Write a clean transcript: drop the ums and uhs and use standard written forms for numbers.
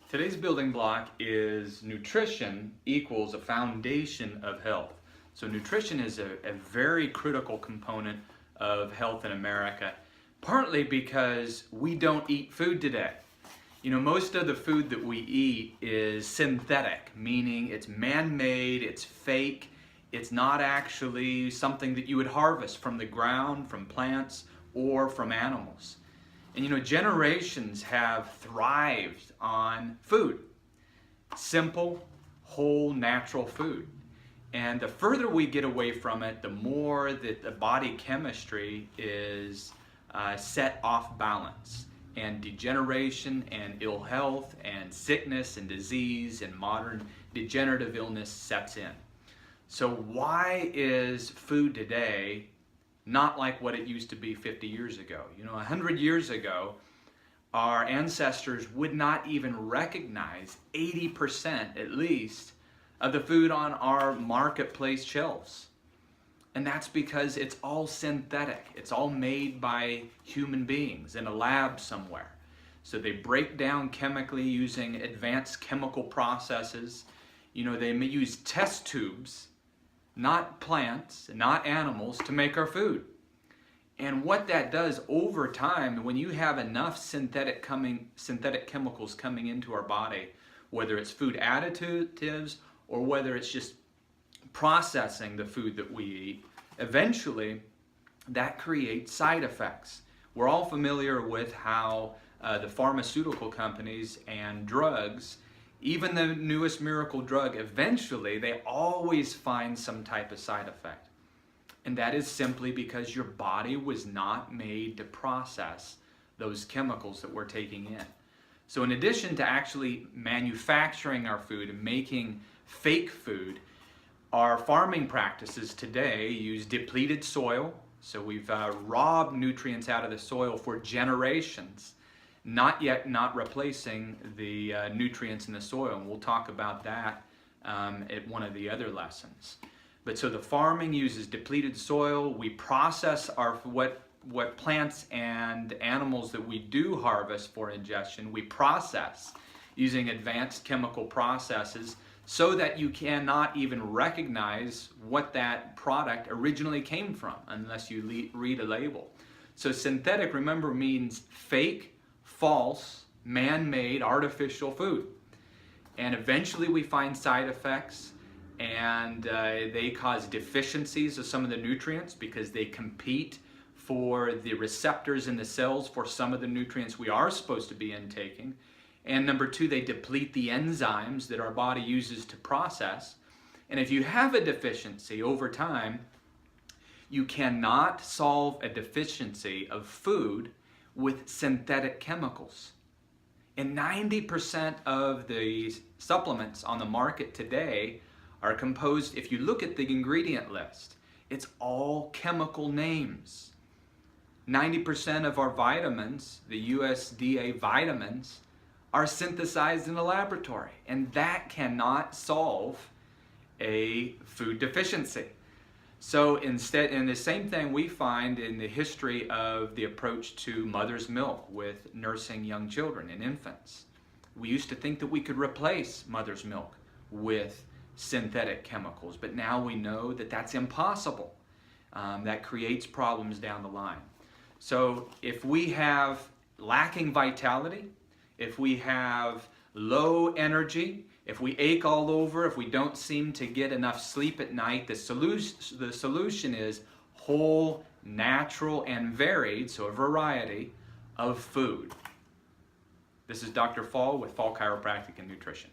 Today's building block is nutrition equals a foundation of health. So nutrition is a very critical component of health in America, partly because we don't eat food today. You know, most of the food that we eat is synthetic, meaning it's man-made, it's fake, it's not actually something that you would harvest from the ground, from plants, or from animals. And you know, generations have thrived on food. Simple, whole, natural food. And the further we get away from it, the more that the body chemistry is set off balance. And degeneration and ill health and sickness and disease and modern degenerative illness sets in. So why is food today not like what it used to be 50 years ago? You know, 100 years ago, our ancestors would not even recognize 80% at least of the food on our marketplace shelves. And that's because it's all synthetic. It's all made by human beings in a lab somewhere. So they break down chemically using advanced chemical processes. You know, they may use test tubes, not plants, not animals, to make our food. And what that does over time, when you have enough synthetic chemicals coming into our body, whether it's food additives or whether it's just processing the food that we eat, eventually that creates side effects. We're all familiar with how the pharmaceutical companies and drugs, even the newest miracle drug, eventually they always find some type of side effect. And that is simply because your body was not made to process those chemicals that we're taking in. So in addition to actually manufacturing our food and making fake food, our farming practices today use depleted soil. So we've robbed nutrients out of the soil for generations, not replacing the nutrients in the soil. And we'll talk about that at one of the other lessons. But so the farming uses depleted soil. We process what plants and animals that we do harvest for ingestion, we process using advanced chemical processes so that you cannot even recognize what that product originally came from unless you read a label. So synthetic, remember, means fake, false, man-made, artificial food. And eventually we find side effects, and they cause deficiencies of some of the nutrients because they compete for the receptors in the cells for some of the nutrients we are supposed to be intaking. And number two, they deplete the enzymes that our body uses to process. And if you have a deficiency over time, you cannot solve a deficiency of food with synthetic chemicals. And 90% of the supplements on the market today are composed, if you look at the ingredient list, it's all chemical names. 90% of our vitamins, the USDA vitamins, are synthesized in a laboratory, and that cannot solve a food deficiency. So instead, and the same thing we find in the history of the approach to mother's milk with nursing young children and infants. We used to think that we could replace mother's milk with synthetic chemicals, but now we know that that's impossible. That creates problems down the line. So if we have lacking vitality, if we have low energy, if we ache all over, if we don't seem to get enough sleep at night, the solution is whole, natural, and varied, so a variety of food. This is Dr. Fall with Fall Chiropractic and Nutrition.